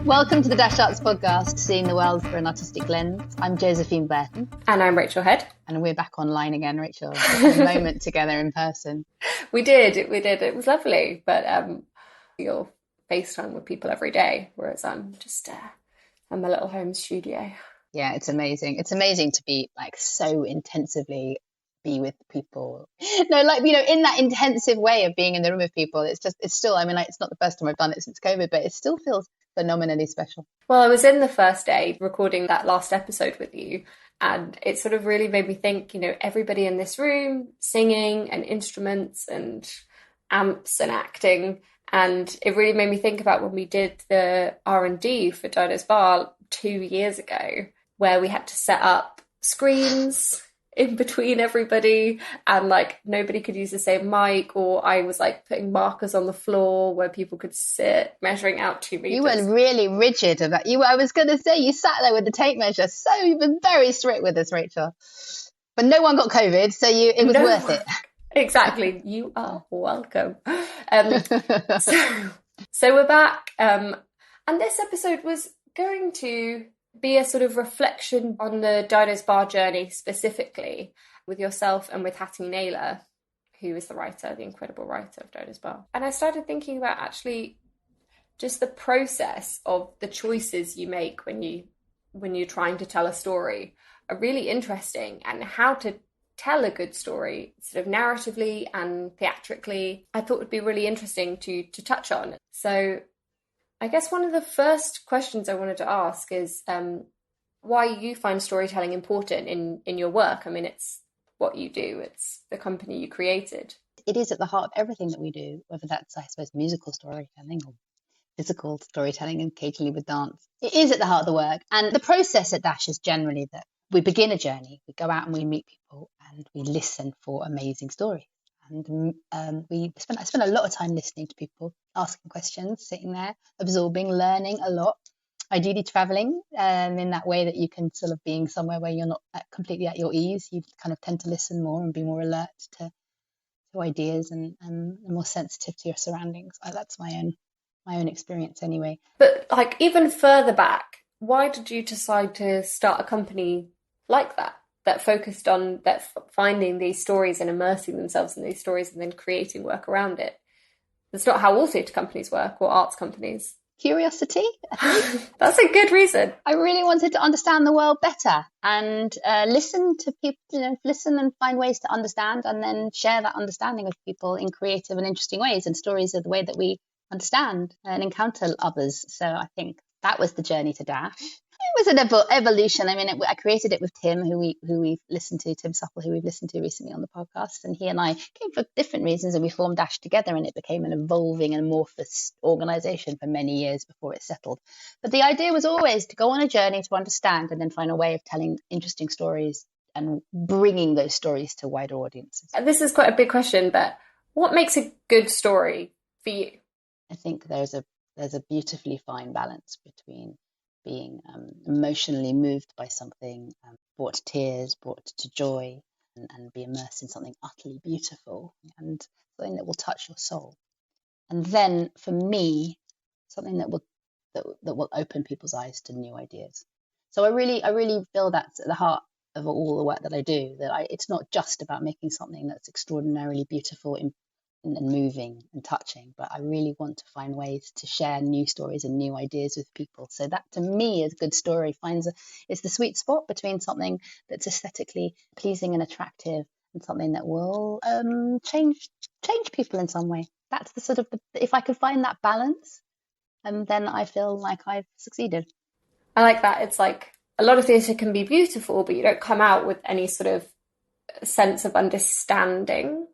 Welcome to the Dash Arts podcast, seeing the world through an artistic lens. I'm Josephine Burton. And I'm Rachel Head. And we're back online again, Rachel. We had a moment together in person. We did. It was lovely. But you'll FaceTime with people every day, whereas I'm just in my little home studio. Yeah, it's amazing. It's amazing to be like so intensively be with people. No, like, you know, in that intensive way of being in the room with people, it's still, I mean, like, it's not the first time I've done it since COVID, but it still feels phenomenally special. Well, I was in the first day recording that last episode with you, and it sort of really made me think, you know, everybody in this room singing and instruments and amps and acting. And it really made me think about when we did the R&D for Didos Bar 2 years ago, where we had to set up screens in between everybody, and like nobody could use the same mic, or I was like putting markers on the floor where people could sit, measuring out 2 meters. You were really rigid about you. I was going to say, you sat there with the tape measure, so you've been very strict with us, Rachel. But no one got COVID, so it was worth it. Exactly. You are welcome. So we're back, and this episode was going to be a sort of reflection on the Didos Bar journey specifically, with yourself and with Hattie Naylor, who is the writer, the incredible writer of Didos Bar. And I started thinking about actually just the process of the choices you make when you're trying to tell a story are really interesting, and how to tell a good story sort of narratively and theatrically, I thought would be really interesting to touch on. So I guess one of the first questions I wanted to ask is why you find storytelling important in your work. I mean, it's what you do. It's the company you created. It is at the heart of everything that we do, whether that's, I suppose, musical storytelling or physical storytelling, and occasionally with dance. It is at the heart of the work. And the process at Dash is generally that we begin a journey. We go out and we meet people and we listen for amazing stories. And I spent a lot of time listening to people, asking questions, sitting there, absorbing, learning a lot, ideally traveling in that way that you can sort of being somewhere where you're not completely at your ease. You kind of tend to listen more and be more alert to ideas and more sensitive to your surroundings. That's my own experience anyway. But like even further back, why did you decide to start a company like that focused on finding these stories and immersing themselves in these stories and then creating work around it? That's not how all theatre companies work, or arts companies. Curiosity. That's a good reason. I really wanted to understand the world better and listen to people, listen and find ways to understand, and then share that understanding with people in creative and interesting ways. And stories are the way that we understand and encounter others. So I think that was the journey to Dash. It was an evolution. I mean, I created it with Tim, who we've listened to, Tim Supple, who we've listened to recently on the podcast, and he and I came for different reasons, and we formed Dash together, and it became an evolving and amorphous organisation for many years before it settled. But the idea was always to go on a journey to understand, and then find a way of telling interesting stories and bringing those stories to wider audiences. This is quite a big question, but what makes a good story for you? I think there's a beautifully fine balance between being emotionally moved by something, brought to tears, brought to joy, and be immersed in something utterly beautiful and something that will touch your soul. And then for me, something that will open people's eyes to new ideas. So I really feel that's at the heart of all the work that I do, that it's not just about making something that's extraordinarily beautiful and moving and touching, but I really want to find ways to share new stories and new ideas with people. So that, to me, is a good story. It's the sweet spot between something that's aesthetically pleasing and attractive and something that will change people in some way. That's the sort of if I could find that balance, then I feel like I've succeeded. I like that. It's like a lot of theatre can be beautiful, but you don't come out with any sort of sense of understanding.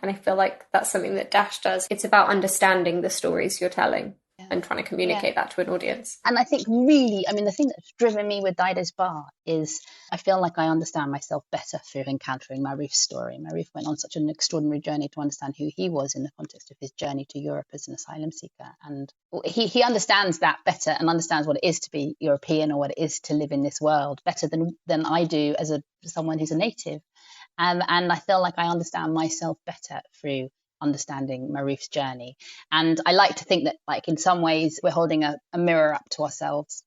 And I feel like that's something that Dash does. It's about understanding the stories you're telling and trying to communicate that to an audience. And I think really, I mean, the thing that's driven me with Didos Bar is I feel like I understand myself better through encountering Marif's story. Marif went on such an extraordinary journey to understand who he was in the context of his journey to Europe as an asylum seeker. And he understands that better and understands what it is to be European or what it is to live in this world better than I do as someone who's a native. And I feel like I understand myself better through understanding Maruf's journey. And I like to think that, like, in some ways we're holding a mirror up to ourselves.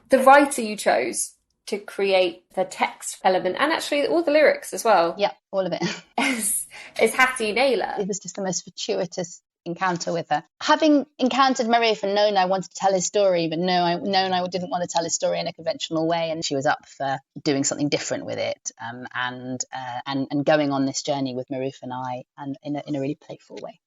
The writer you chose to create the text element, and actually all the lyrics as well. Yeah, all of it. is Hattie Naylor. It was just the most fortuitous encounter with her. Having encountered Maruf and known I wanted to tell his story, but known I didn't want to tell his story in a conventional way, and she was up for doing something different with it, and going on this journey with Maruf and I, and in a really playful way.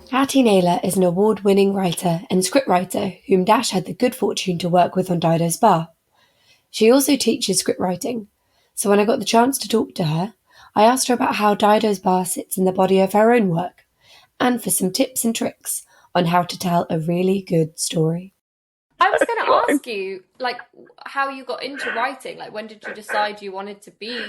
Hattie Naylor is an award-winning writer and scriptwriter whom Dash had the good fortune to work with on Didos Bar. She also teaches scriptwriting, so when I got the chance to talk to her, I asked her about how Didos Bar sits in the body of her own work, and for some tips and tricks on how to tell a really good story. I was going to ask you, like, how you got into writing. Like, when did you decide you wanted to be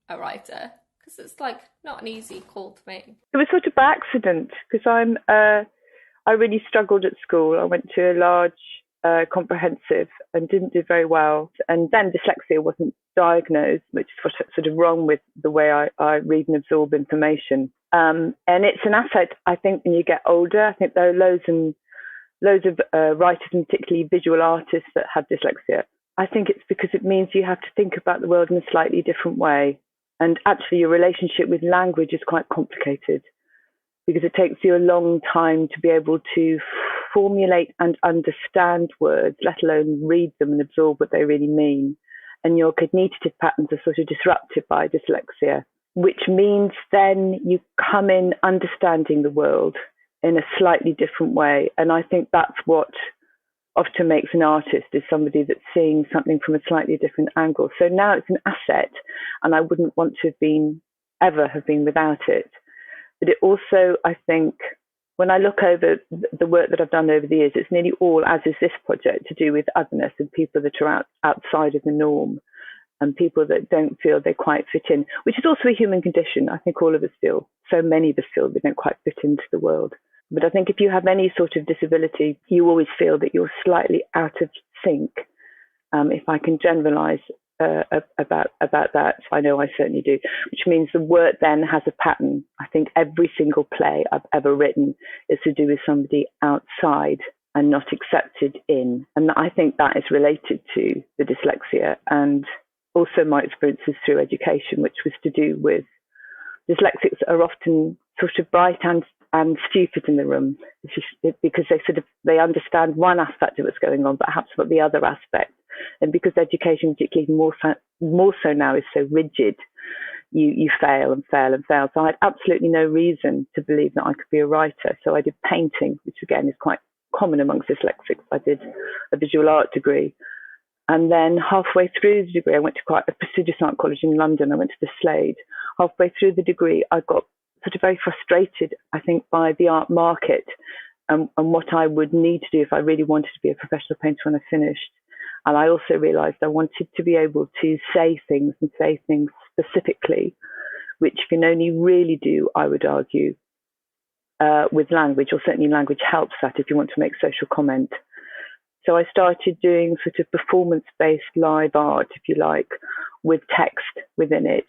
a writer? Because it's like not an easy call to make. It was sort of by accident, because I really struggled at school. I went to a large comprehensive and didn't do very well. And then dyslexia wasn't diagnosed, which is sort of wrong with the way I read and absorb information. And it's an asset, I think, when you get older. I think there are loads of writers, and particularly visual artists, that have dyslexia. I think it's because it means you have to think about the world in a slightly different way. And actually, your relationship with language is quite complicated, because it takes you a long time to be able to formulate and understand words, let alone read them and absorb what they really mean. And your cognitive patterns are sort of disrupted by dyslexia, which means then you come in understanding the world in a slightly different way. And I think that's what often makes an artist, is somebody that's seeing something from a slightly different angle. So now it's an asset, and I wouldn't want to ever have been without it. But it also, I think, when I look over the work that I've done over the years, it's nearly all, as is this project, to do with otherness and people that are outside of the norm, and people that don't feel they quite fit in, which is also a human condition. I think all of us feel, so many of us feel, we don't quite fit into the world. But I think if you have any sort of disability, you always feel that you're slightly out of sync. If I can generalize about that, I know I certainly do, which means the work then has a pattern. I think every single play I've ever written is to do with somebody outside and not accepted in. And I think that is related to the dyslexia, and also my experiences through education, which was to do with dyslexics are often sort of bright and stupid in the room, because they understand one aspect of what's going on, but perhaps not the other aspect. And because education, particularly more so now, is so rigid, you fail and fail and fail. So I had absolutely no reason to believe that I could be a writer. So I did painting, which again is quite common amongst dyslexics. I did a visual art degree. And then halfway through the degree, I went to quite a prestigious art college in London. I went to the Slade. Halfway through the degree, I got sort of very frustrated, I think, by the art market and what I would need to do if I really wanted to be a professional painter when I finished. And I also realised I wanted to be able to say things, and say things specifically, which you can only really do, I would argue, with language, or certainly language helps that if you want to make social comment. So I started doing sort of performance-based live art, if you like, with text within it.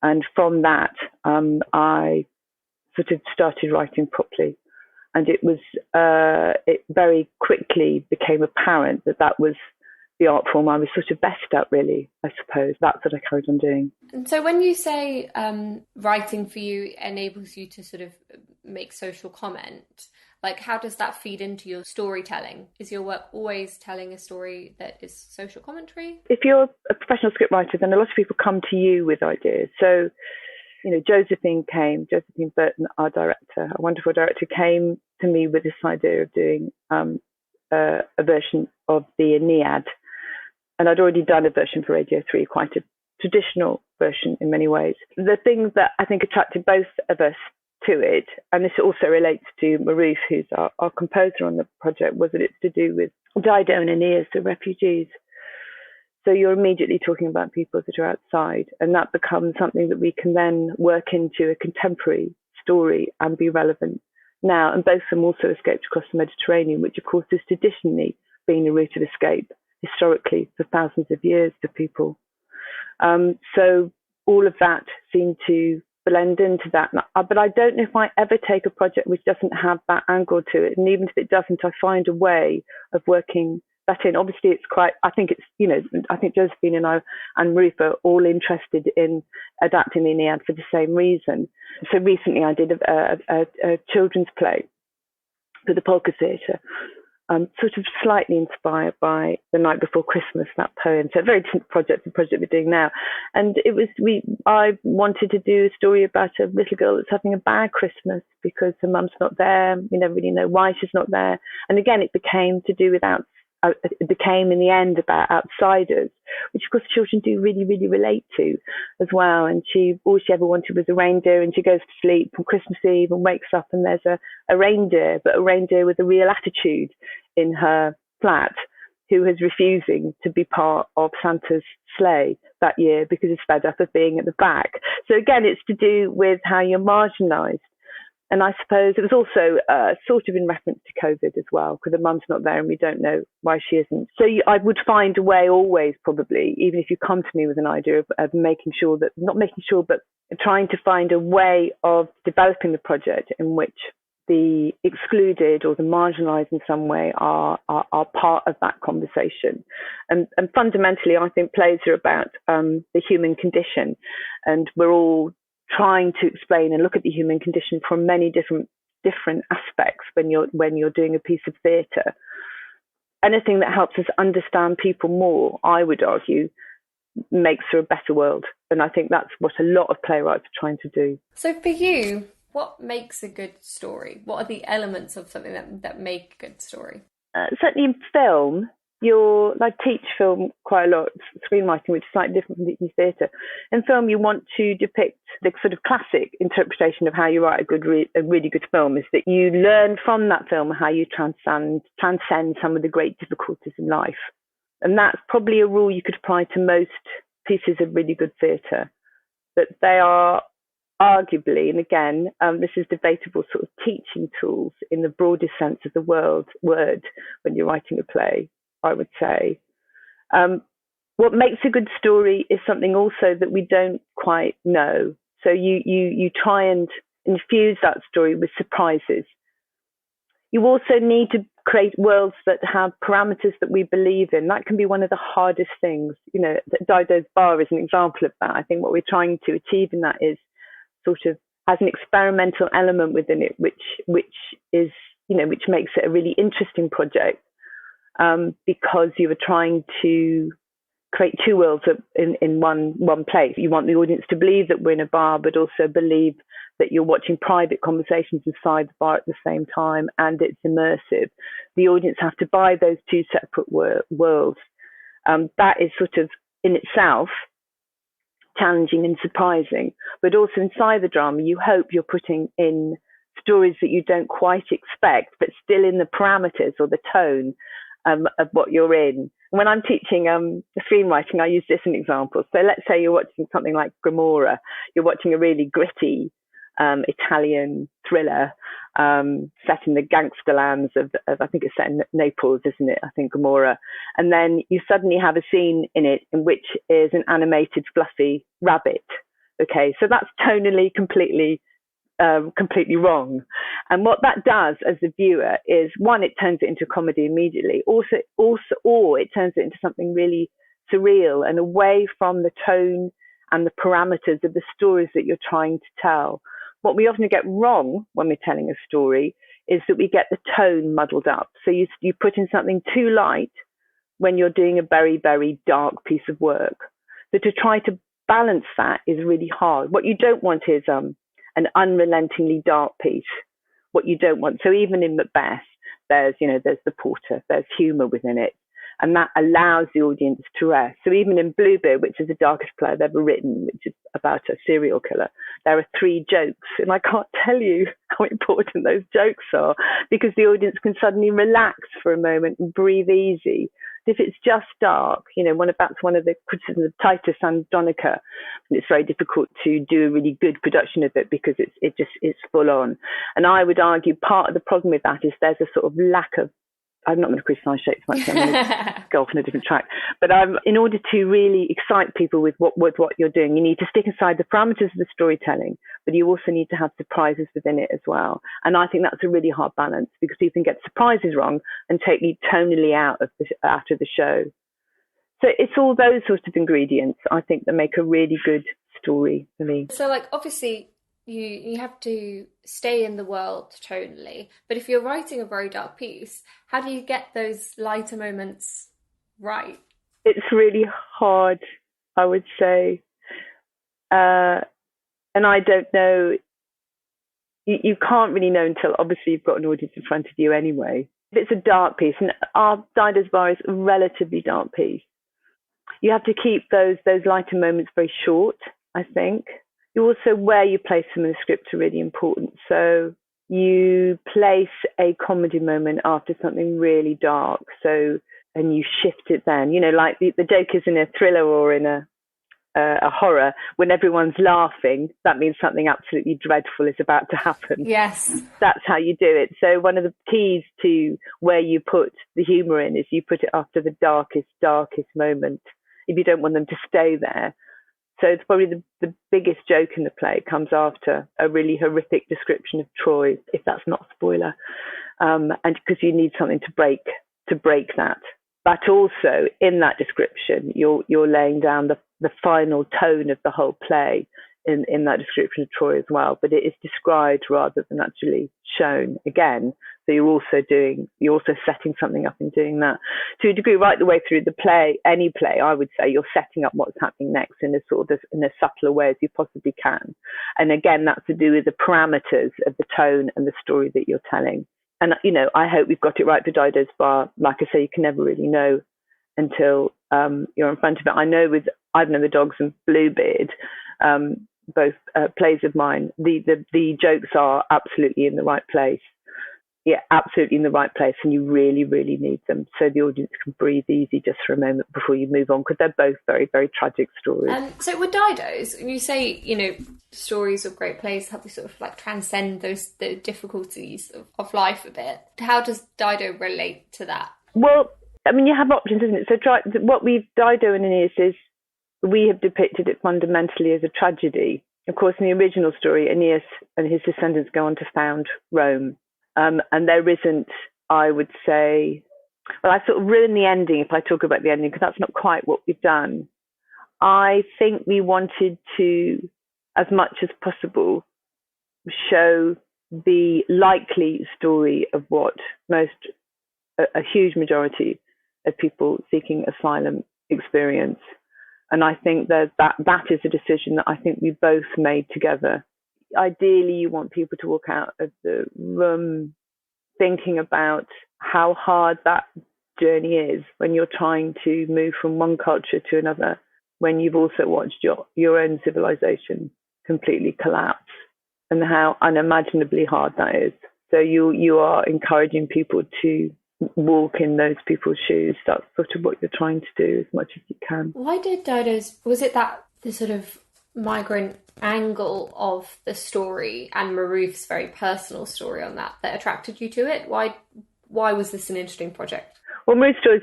And from that, I sort of started writing properly. And it very quickly became apparent that was the art form I was sort of best at, really, I suppose. That's what I carried on doing. And so when you say writing for you enables you to sort of make social comment, like, how does that feed into your storytelling? Is your work always telling a story that is social commentary? If you're a professional scriptwriter, then a lot of people come to you with ideas. So, Josephine Burton, our director, a wonderful director, came to me with this idea of doing a version of the Aeneid. And I'd already done a version for Radio 3, quite a traditional version in many ways. The thing that I think attracted both of us to it, and this also relates to Maruf, who's our composer on the project, was that it's to do with Dido and Aeneas, the refugees. So you're immediately talking about people that are outside, and that becomes something that we can then work into a contemporary story and be relevant now, and both of them also escaped across the Mediterranean, which of course has traditionally been a route of escape historically for thousands of years for people. So all of that seemed to blend into that. But I don't know if I ever take a project which doesn't have that angle to it. And even if it doesn't, I find a way of working that in. Obviously, it's quite, I think Josephine and I and Ruth are all interested in adapting the Aeneid for the same reason. So recently I did a children's play for the Polka Theatre, sort of slightly inspired by The Night Before Christmas, that poem. So a very different project, the project we're doing now. And I wanted to do a story about a little girl that's having a bad Christmas because her mum's not there. We never really know why she's not there. And again, it became to do with it became in the end about outsiders, which of course children do really, really relate to as well. And all she ever wanted was a reindeer, and she goes to sleep on Christmas Eve and wakes up and there's a reindeer, but a reindeer with a real attitude in her flat, who is refusing to be part of Santa's sleigh that year because he's fed up of being at the back. So again, it's to do with how you're marginalised. And I suppose it was also sort of in reference to COVID as well, because the mum's not there and we don't know why she isn't. So I would find a way always, probably, even if you come to me with an idea of making sure that, not making sure, but trying to find a way of developing the project in which the excluded or the marginalised in some way are part of that conversation. And fundamentally, I think plays are about the human condition, and we're all trying to explain and look at the human condition from many different aspects when you're doing a piece of theatre. Anything that helps us understand people more, I would argue, makes for a better world. And I think that's what a lot of playwrights are trying to do. So for you, what makes a good story? What are the elements of something that make a good story? Certainly in film, I teach film quite a lot, screenwriting, which is slightly different from teaching theatre. In film, you want to depict the sort of classic interpretation of how you write a really good film, is that you learn from that film how you transcend some of the great difficulties in life. And that's probably a rule you could apply to most pieces of really good theatre, that they are arguably, and again, this is debatable, sort of teaching tools in the broadest sense of the word when you're writing a play, I would say. What makes a good story is something also that we don't quite know. So you try and infuse that story with surprises. You also need to create worlds that have parameters that we believe in. That can be one of the hardest things. Didos Bar is an example of that. I think what we're trying to achieve in that is sort of has an experimental element within it, which makes it a really interesting project, because you are trying to create two worlds in one place. You want the audience to believe that we're in a bar, but also believe that you're watching private conversations inside the bar at the same time, and it's immersive. The audience have to buy those two separate worlds. That is sort of in itself challenging and surprising, but also inside the drama, you hope you're putting in stories that you don't quite expect, but still in the parameters or the tone of what you're in. When I'm teaching screenwriting, I use this as an example. So let's say you're watching something like Gomorrah. You're watching a really gritty Italian thriller set in the gangster lands of I think it's set in Naples, isn't it? I think Gomorrah. And then you suddenly have a scene in it in which is an animated fluffy rabbit. Okay, so that's tonally completely wrong. And what that does as a viewer is, one, it turns it into a comedy immediately. Also, or it turns it into something really surreal and away from the tone and the parameters of the stories that you're trying to tell. What we often get wrong when we're telling a story is that we get the tone muddled up. So you put in something too light when you're doing a very, very dark piece of work. So to try to balance that is really hard. What you don't want is an unrelentingly dark piece. What you don't want. So even in Macbeth, there's the porter, there's humour within it. And that allows the audience to rest. So even in Bluebeard, which is the darkest play I've ever written, which is about a serial killer, there are 3 jokes. And I can't tell you how important those jokes are, because the audience can suddenly relax for a moment and breathe easy. If it's just dark, that's one of the criticisms of Titus Andronica. It's very difficult to do a really good production of it because it's full on. And I would argue part of the problem with that is there's a sort of lack of, I'm not going to criticise Shakespeare much, I'm going to go off on a different track. But in order to really excite people with what you're doing, you need to stick aside the parameters of the storytelling, but you also need to have surprises within it as well. And I think that's a really hard balance because people can get surprises wrong and take you tonally out of the show. So it's all those sorts of ingredients, I think, that make a really good story for me. So, obviously, you have to stay in the world tonally, but if you're writing a very dark piece, how do you get those lighter moments right? It's really hard, I would say. And I don't know, you can't really know until obviously you've got an audience in front of you anyway. If it's a dark piece, and our Didos Bar is a relatively dark piece, you have to keep those lighter moments very short, I think. You also, where you place them in the script are really important. So you place a comedy moment after something really dark, and you shift it then. Like the joke is in a thriller or in a horror, when everyone's laughing, that means something absolutely dreadful is about to happen. Yes. That's how you do it. So one of the keys to where you put the humour in is you put it after the darkest moment, if you don't want them to stay there. So it's probably the biggest joke in the play comes after a really horrific description of Troy, if that's not a spoiler, and because you need something to break that. But also in that description, you're laying down the final tone of the whole play in that description of Troy as well. But it is described rather than actually shown again. So you're also setting something up in doing that. To a degree, right the way through the play, any play, I would say you're setting up what's happening next in a subtler way as you possibly can. And again, that's to do with the parameters of the tone and the story that you're telling. And, I hope we've got it right for Didos Bar. Like I say, you can never really know until you're in front of it. I know with Ivan and the Dogs and Bluebeard, both plays of mine, the jokes are absolutely in the right place. Yeah, absolutely in the right place, and you really, really need them so the audience can breathe easy just for a moment before you move on, because they're both very, very tragic stories. So with Didos, you say, stories of great plays help you sort of transcend the difficulties of life a bit. How does Dido relate to that? Well, you have options, isn't it? So Dido and Aeneas is, we have depicted it fundamentally as a tragedy. Of course, in the original story, Aeneas and his descendants go on to found Rome. And there isn't, I would say, well, I sort of ruin the ending if I talk about the ending, because that's not quite what we've done. I think we wanted to, as much as possible, show the likely story of what a huge majority of people seeking asylum experience. And I think that is a decision that I think we both made together. Ideally, you want people to walk out of the room thinking about how hard that journey is when you're trying to move from one culture to another, when you've also watched your own civilization completely collapse, and how unimaginably hard that is. So you are encouraging people to walk in those people's shoes. That's sort of what you're trying to do as much as you can. Why did Didos, was it that the sort of migrant angle of the story and Marouf's very personal story on that attracted you to it? Why was this an interesting project? Well, Marouf's story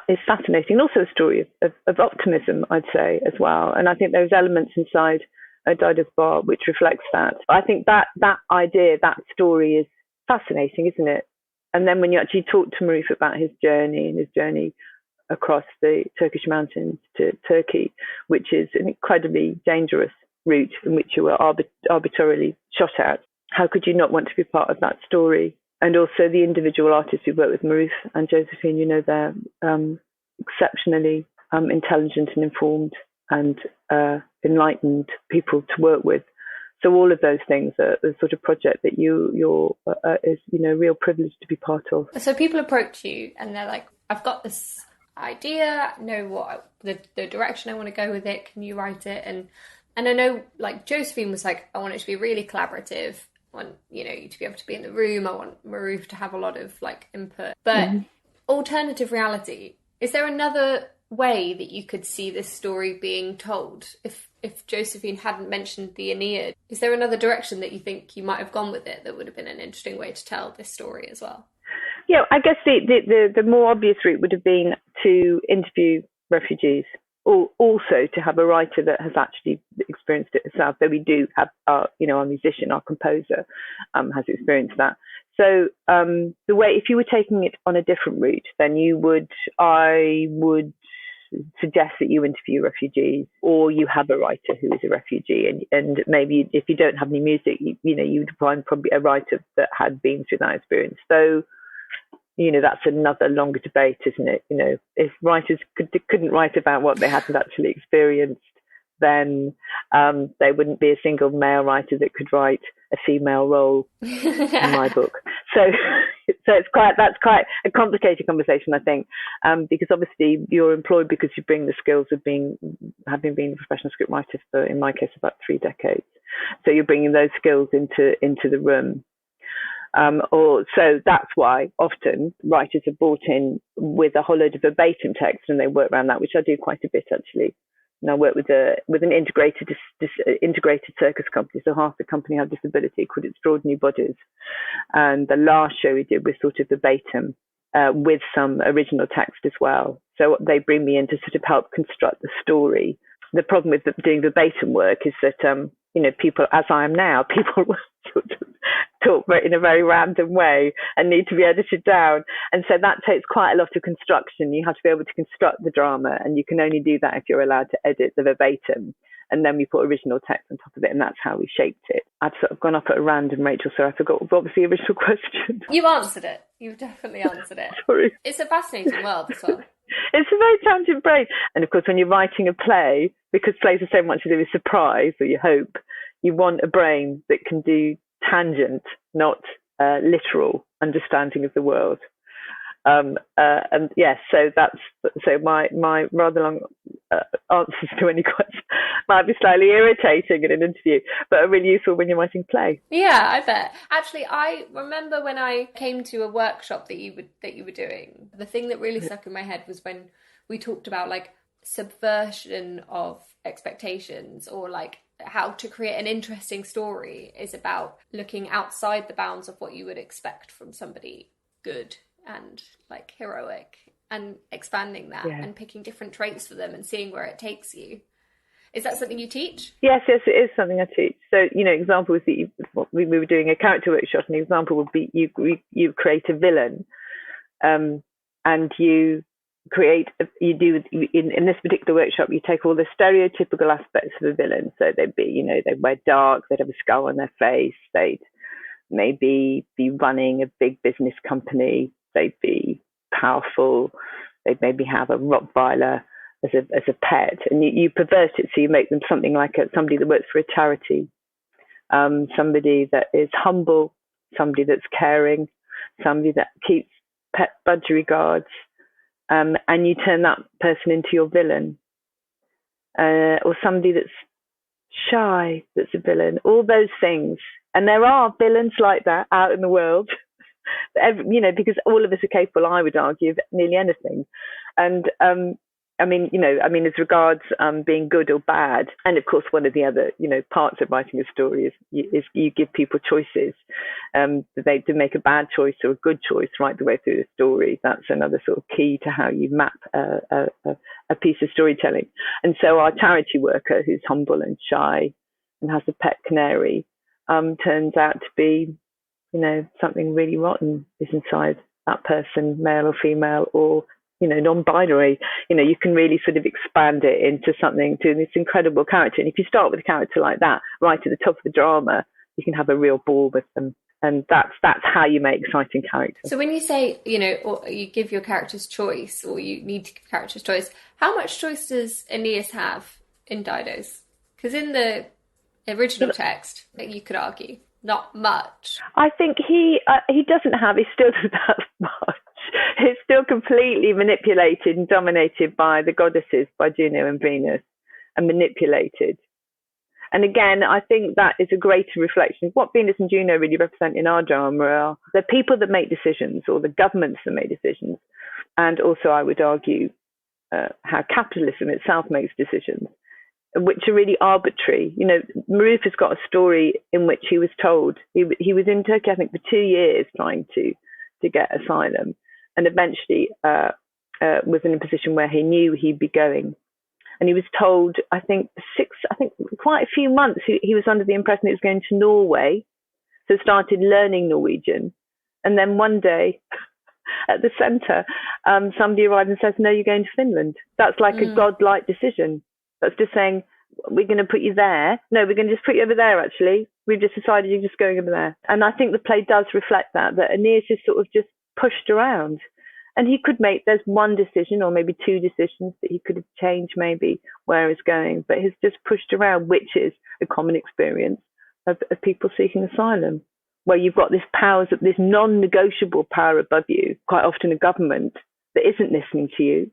is fascinating, and also a story of optimism, I'd say, as well. And I think there's elements inside Didos Bar which reflects that. I think that idea, that story is fascinating, isn't it? And then when you actually talk to Marouf about his journey across the Turkish mountains to Turkey, which is an incredibly dangerous route in which you were arbitrarily shot at. How could you not want to be part of that story? And also the individual artists who work with Marouf and Josephine, they're exceptionally intelligent and informed and enlightened people to work with. So all of those things are the sort of project that is a real privilege to be part of. So people approach you and they're like, I've got this idea, know what the direction I want to go with it, can you write it? And I know Josephine was like, I want it to be really collaborative, I want you to be able to be in the room, I want Marouf to have a lot of input, but alternative reality Is there another way that you could see this story being told? If Josephine hadn't mentioned the Aeneid, is there another direction that you think you might have gone with it that would have been an interesting way to tell this story as well? Yeah, I guess the more obvious route would have been to interview refugees, or also to have a writer that has actually experienced it herself. Though we do have our musician, our composer, has experienced that. So the way, if you were taking it on a different route, then I would suggest that you interview refugees, or you have a writer who is a refugee, and maybe if you don't have any music, you'd find probably a writer that had been through that experience. So that's another longer debate, isn't it? If writers couldn't write about what they hadn't actually experienced, then there wouldn't be a single male writer that could write a female role in my book. So that's quite a complicated conversation, I think, because obviously you're employed because you bring the skills of having been a professional scriptwriter for, in my case, about 3 decades. So you're bringing those skills into the room. So that's why often writers are brought in with a whole load of verbatim text, and they work around that, which I do quite a bit actually. And I work with an integrated circus company, so half the company have disability, called Extraordinary Bodies. And the last show we did was sort of verbatim with some original text as well. So they bring me in to sort of help construct the story. The problem with doing verbatim work is that people, as I am now, people sort of talk in a very random way and need to be edited down. And so that takes quite a lot of construction. You have to be able to construct the drama, and you can only do that if you're allowed to edit the verbatim. And then we put original text on top of it, and that's how we shaped it. I've sort of gone off at a random, Rachel, so I forgot what was the original question. You've answered it. You've definitely answered it. Sorry. It's a fascinating world as well. It's a very talented brain. And of course, when you're writing a play, because plays are so much to do with surprise, or you hope, you want a brain that can do tangent, not literal understanding of the world. And yes, so my rather long answers to any question might be slightly irritating in an interview, but are really useful when you're writing a play. Yeah, I bet. Actually, I remember when I came to a workshop that you were doing, the thing that really stuck in my head was when we talked about like subversion of expectations, or like how to create an interesting story is about looking outside the bounds of what you would expect from somebody good and like heroic, and expanding that and picking different traits for them and seeing where it takes you. Is that something you teach? Yes, it is something I teach. So, example was that we were doing a character workshop, and the example would be you create a villain, and you do in this particular workshop, you take all the stereotypical aspects of a villain. So they'd be, they'd wear dark, they'd have a skull on their face, they'd maybe be running a big business company, they'd be powerful, they'd maybe have a Rottweiler as a pet, and you pervert it, so you make them something like somebody that works for a charity, somebody that is humble, somebody that's caring, somebody that keeps pet budgerigars, and you turn that person into your villain, or somebody that's shy, that's a villain. All those things, and there are villains like that out in the world. Because all of us are capable, I would argue, of nearly anything. And as regards being good or bad, and of course one of the other parts of writing a story is you give people choices. They to make a bad choice or a good choice right the way through the story. That's another sort of key to how you map a piece of storytelling. And so our charity worker, who's humble and shy and has a pet canary, turns out to be something really rotten is inside that person, male or female, or non-binary. You can really sort of expand it into something, to this incredible character. And if you start with a character like that right at the top of the drama, you can have a real ball with them. And that's how you make exciting characters. So when you say, or you give your characters choice, or you need to give characters choice, how much choice does Aeneas have in Didos? Because in the original text, you could argue, not much. I think he still doesn't have much. He's still completely manipulated and dominated by the goddesses, by Juno and Venus, and manipulated. And again, I think that is a greater reflection of what Venus and Juno really represent in our drama are the people that make decisions, or the governments that make decisions, and also I would argue how capitalism itself makes decisions, which are really arbitrary. You know, Maruf has got a story in which he was told he was in Turkey, I think, for 2 years trying to get asylum, and eventually was in a position where he knew he'd be going. And he was told, I think quite a few months, he was under the impression he was going to Norway, so started learning Norwegian. And then one day at the centre, somebody arrived and says, no, you're going to Finland. That's like a godlike decision. That's just saying, we're going to put you there. No, we're going to just put you over there, actually. We've just decided you're just going over there. And I think the play does reflect that Aeneas is sort of just pushed around. And he could there's one decision or maybe two decisions that he could have changed maybe where he's going, but he's just pushed around, which is a common experience of people seeking asylum, where you've got this non-negotiable power above you, quite often a government, that isn't listening to you.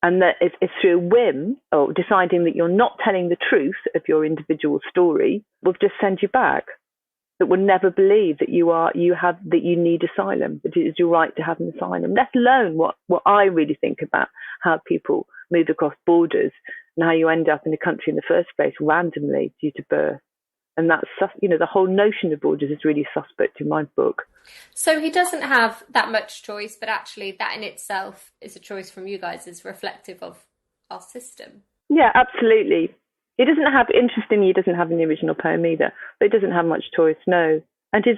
And that it's through a whim or deciding that you're not telling the truth of your individual story, will just send you back. That will never believe that you need asylum, that it is your right to have an asylum. Let alone what I really think about how people move across borders and how you end up in a country in the first place randomly due to birth. And that's, the whole notion of borders is really suspect in my book. So he doesn't have that much choice, but actually that in itself is a choice from you guys, is reflective of our system. Yeah, absolutely. He doesn't have in the original poem either, but he doesn't have much choice, no. And I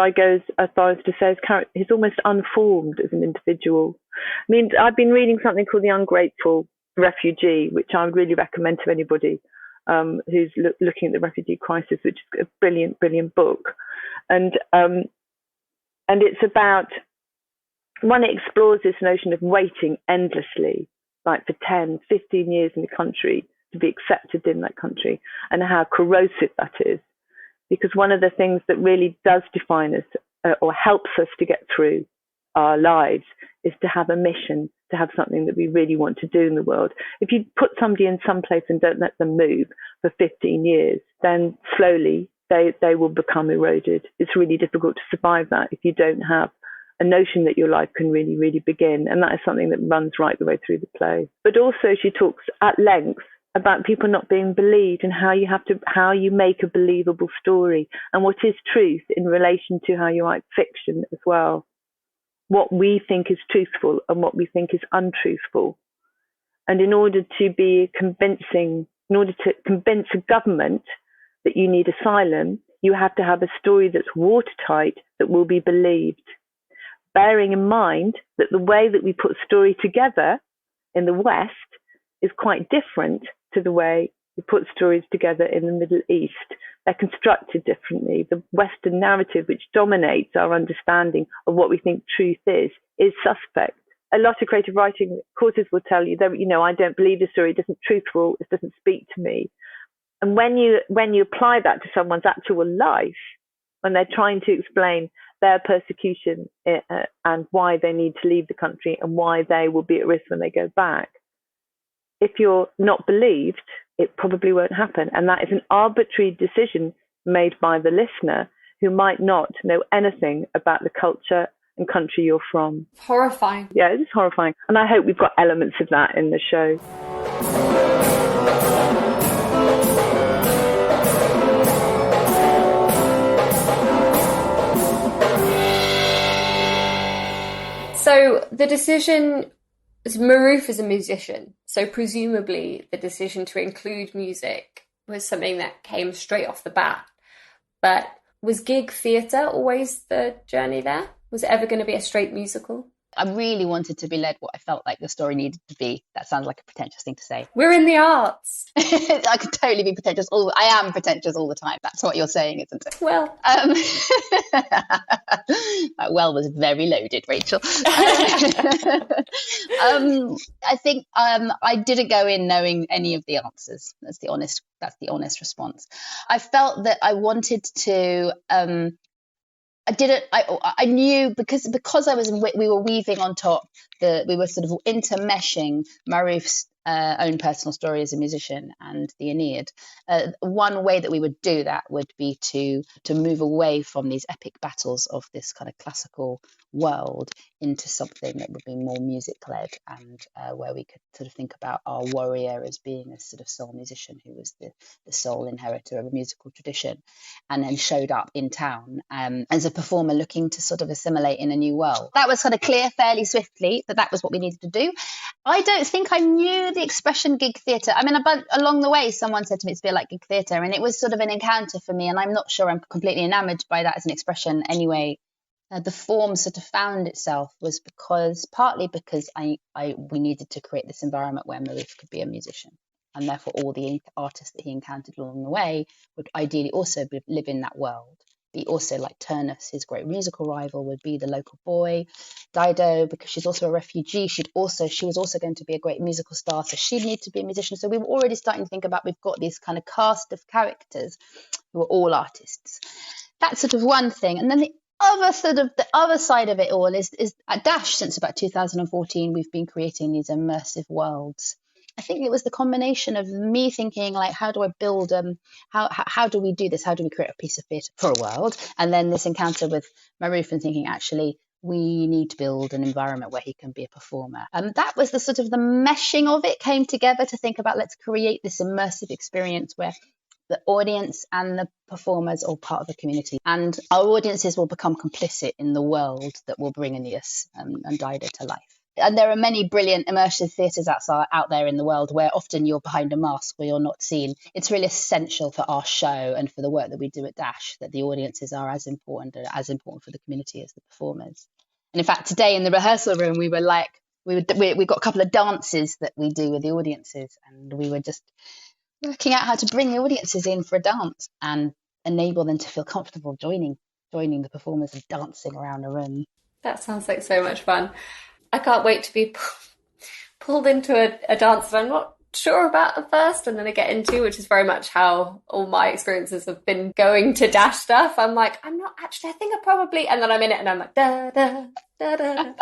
go as far as to say he's almost unformed as an individual. I mean, I've been reading something called The Ungrateful Refugee, which I would really recommend to anybody who's looking at the refugee crisis, which is a brilliant, brilliant book. And it's about, it explores this notion of waiting endlessly, like for 10, 15 years in the country, to be accepted in that country, and how corrosive that is. Because one of the things that really does define us or helps us to get through our lives is to have a mission, to have something that we really want to do in the world. If you put somebody in some place and don't let them move for 15 years, then slowly they will become eroded. It's really difficult to survive that if you don't have a notion that your life can really, really begin. And that is something that runs right the way through the play. But also she talks at length about people not being believed and how you make a believable story and what is truth in relation to how you write fiction as well. What we think is truthful and what we think is untruthful. And in order to convince a government that you need asylum, you have to have a story that's watertight, that will be believed. Bearing in mind that the way that we put story together in the West is quite different to the way we put stories together in the Middle East. They're constructed differently. The Western narrative, which dominates our understanding of what we think truth is suspect. A lot of creative writing courses will tell you that, I don't believe the story, it isn't truthful, it doesn't speak to me. And when you apply that to someone's actual life, when they're trying to explain their persecution and why they need to leave the country and why they will be at risk when they go back, if you're not believed, it probably won't happen. And that is an arbitrary decision made by the listener who might not know anything about the culture and country you're from. Horrifying. Yeah, it is horrifying. And I hope we've got elements of that in the show. So the decision, Maruf is a musician, so presumably the decision to include music was something that came straight off the bat. But was gig theatre always the journey there? Was it ever going to be a straight musical? I really wanted to be led what I felt like the story needed to be. That sounds like a pretentious thing to say. We're in the arts. I could totally be pretentious. I am pretentious all the time. That's what you're saying, isn't it? Well. That well was very loaded, Rachel. I think I didn't go in knowing any of the answers. That's the honest response. I felt that I wanted to... I knew because we were weaving on top, we were sort of intermeshing Maruf's own personal story as a musician and the Aeneid. One way that we would do that would be to move away from these epic battles of this kind of classical world into something that would be more music-led, and where we could sort of think about our warrior as being a sort of soul musician who was the sole inheritor of a musical tradition, and then showed up in town as a performer looking to sort of assimilate in a new world. That was kind of clear fairly swiftly that was what we needed to do. I don't think I knew the expression gig theatre. I mean, but along the way, someone said to me it's a bit like gig theatre, and it was sort of an encounter for me, and I'm not sure I'm completely enamored by that as an expression anyway. The form sort of found itself was partly because we needed to create this environment where Maruf could be a musician, and therefore all the artists that he encountered along the way would ideally also live in that world. Be also like Turnus, his great musical rival, would be the local boy. Dido, because she's also a refugee, she was also going to be a great musical star, so she'd need to be a musician. So we were already starting to think about, we've got this kind of cast of characters who are all artists. That's sort of one thing. And then the other side of it all is at Dash, since about 2014, we've been creating these immersive worlds. I think it was the combination of me thinking, like, how do I build, how do we do this? How do we create a piece of theatre for a world? And then this encounter with Maruf and thinking, actually, we need to build an environment where he can be a performer. And that was the sort of the meshing of it came together to think about, let's create this immersive experience where the audience and the performers are all part of the community. And our audiences will become complicit in the world that will bring Aeneas and Dido to life. And there are many brilliant immersive theatres out there in the world where often you're behind a mask or you're not seen. It's really essential for our show and for the work that we do at Dash that the audiences are as important for the community as the performers. And in fact, today in the rehearsal room, we got a couple of dances that we do with the audiences, and we were just working out how to bring the audiences in for a dance and enable them to feel comfortable joining the performers and dancing around the room. That sounds like so much fun. I can't wait to be pulled into a dance that I'm not sure about at first, and then I get into, which is very much how all my experiences have been going to Dash stuff. I'm like, I'm not actually, I think I probably, and then I'm in it and I'm like, da, da, da, da.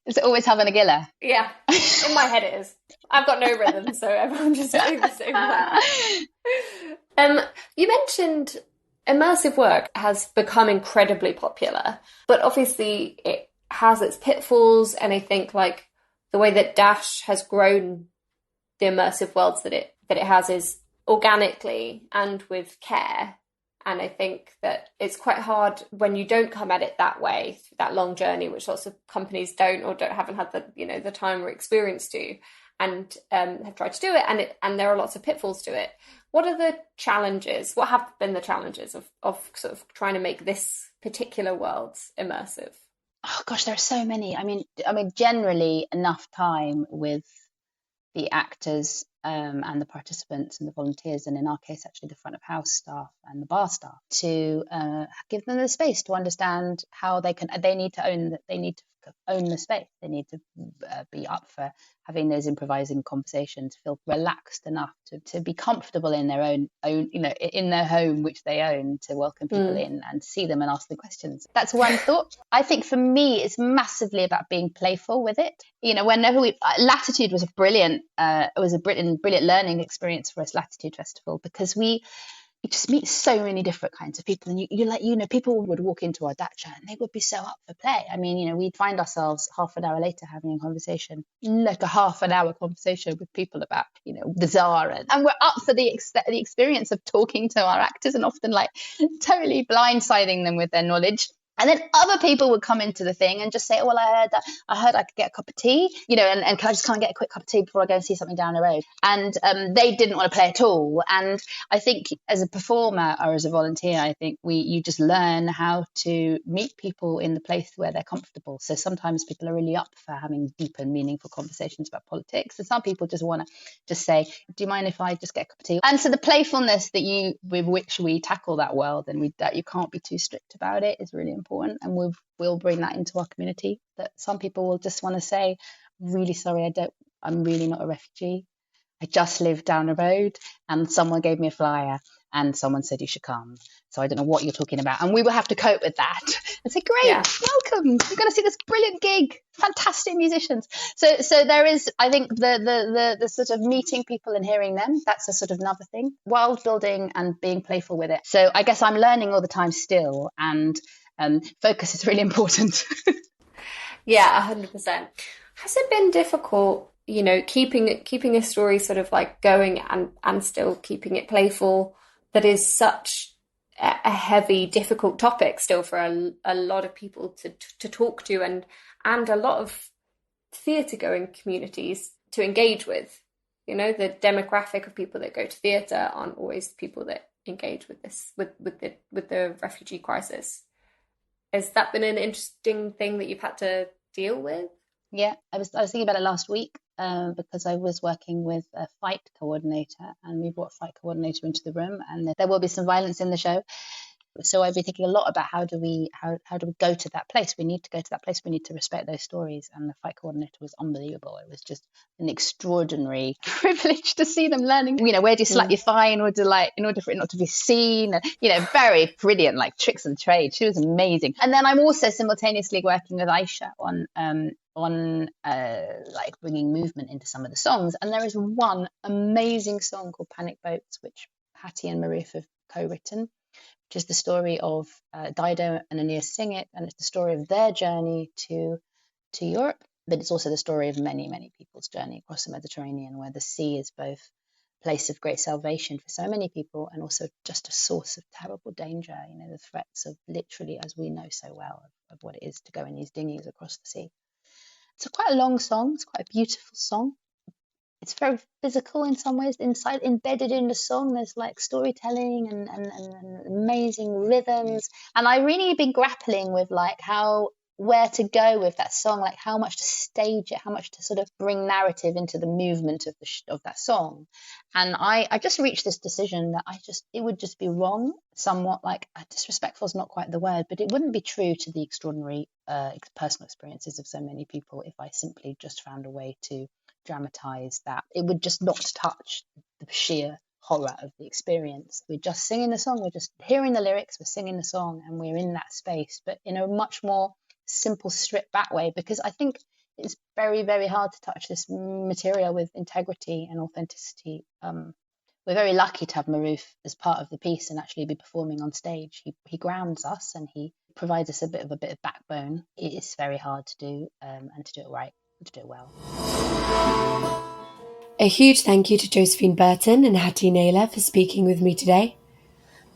Is it always having a gilla? Yeah, in my head it is. I've got no rhythm, so everyone's just doing the same one. You mentioned immersive work has become incredibly popular, but obviously it has its pitfalls, and I think like the way that Dash has grown the immersive worlds that it has is organically and with care. And I think that it's quite hard when you don't come at it that way, through that long journey, which lots of companies haven't had the time or experience to, and have tried to do it, and there are lots of pitfalls to it. What are the challenges? What have been the challenges of sort of trying to make this particular world immersive? Oh gosh, there are so many. I mean, generally enough time with the actors and the participants and the volunteers, and in our case, actually the front of house staff and the bar staff, to give them the space to understand how they need to own the space. They need to be up for having those improvising conversations, feel relaxed enough to be comfortable in their own, in their home, which they own, to welcome people in and see them and ask them questions. That's one thought. I think for me, it's massively about being playful with it. Whenever Latitude was a brilliant learning experience for us, Latitude Festival, because you just meet so many different kinds of people, and people would walk into our dacha and they would be so up for play. I mean, we'd find ourselves half an hour later having a conversation, like a half an hour conversation with people about, the Tsar, and we're up for the experience of talking to our actors and often like totally blindsiding them with their knowledge. And then other people would come into the thing and just say, oh, well, I heard I could get a cup of tea, and can I just come and get a quick cup of tea before I go and see something down the road? And they didn't want to play at all. And I think as a performer or as a volunteer, I think you just learn how to meet people in the place where they're comfortable. So sometimes people are really up for having deep and meaningful conversations about politics. And some people just want to just say, do you mind if I just get a cup of tea? And so the playfulness with which we tackle that world, and that you can't be too strict about it, is really important. And we'll bring that into our community, that some people will just want to say, really sorry, I'm really not a refugee. I just live down the road and someone gave me a flyer and someone said you should come. So I don't know what you're talking about. And we will have to cope with that and say, great, welcome. You're going to see this brilliant gig, fantastic musicians. So there is, I think, the sort of meeting people and hearing them, that's a sort of another thing. World building and being playful with it. So I guess I'm learning all the time still. And focus is really important. Yeah, 100%. Has it been difficult, keeping a story sort of like going and still keeping it playful, that is such a heavy, difficult topic still for a lot of people to talk to, and a lot of theatre going communities to engage with? The demographic of people that go to theatre aren't always people that engage with this, with the refugee crisis. Has that been an interesting thing that you've had to deal with? Yeah, I was thinking about it last week because I was working with a fight coordinator, and we brought a fight coordinator into the room, and there will be some violence in the show. So I've been thinking a lot about how do we go to that place? We need to go to that place. We need to respect those stories. And the fight coordinator was unbelievable. It was just an extraordinary privilege to see them learning. Where do you slap your thigh in order for it not to be seen? And, very brilliant, like tricks of the trade. She was amazing. And then I'm also simultaneously working with Aisha on like bringing movement into some of the songs. And there is one amazing song called Panic Boats, which Hattie and Maroof have co-written, which is the story of Dido and Aeneas sing it, and it's the story of their journey to Europe, but it's also the story of many, many people's journey across the Mediterranean, where the sea is both a place of great salvation for so many people and also just a source of terrible danger, the threats of literally, as we know so well, of what it is to go in these dinghies across the sea. It's quite a long song, it's quite a beautiful song. It's very physical in some ways. Embedded in the song, there's like storytelling and amazing rhythms. And I really been grappling with like where to go with that song, like how much to stage it, how much to sort of bring narrative into the movement of that song. And I just reached this decision that it would just be wrong, somewhat like disrespectful is not quite the word, but it wouldn't be true to the extraordinary personal experiences of so many people if I simply just found a way to dramatize that. It would just not touch the sheer horror of the experience. We're just singing the song, we're just hearing the lyrics, we're singing the song, and we're in that space, but in a much more simple, stripped back way, because I think it's very, very hard to touch this material with integrity and authenticity. We're very lucky to have Maroof as part of the piece and actually be performing on stage. He grounds us and he provides us a bit of backbone. It is very hard to do, and to do it right, and to do it well. A huge thank you to Josephine Burton and Hattie Naylor for speaking with me today.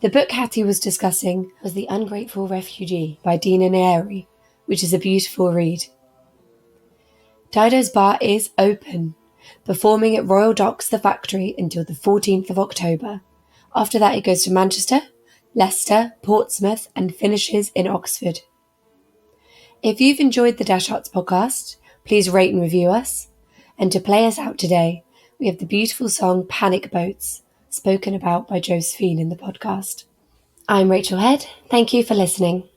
The book Hattie was discussing was The Ungrateful Refugee by Naylor, which is a beautiful read. Didos Bar is open, performing at Royal Docks The Factory until the 14th of October. After that it goes to Manchester, Leicester, Portsmouth and finishes in Oxford. If you've enjoyed the Dash Arts podcast, please rate and review us. And to play us out today, we have the beautiful song Panic Boats, spoken about by Josephine in the podcast. I'm Rachel Head. Thank you for listening.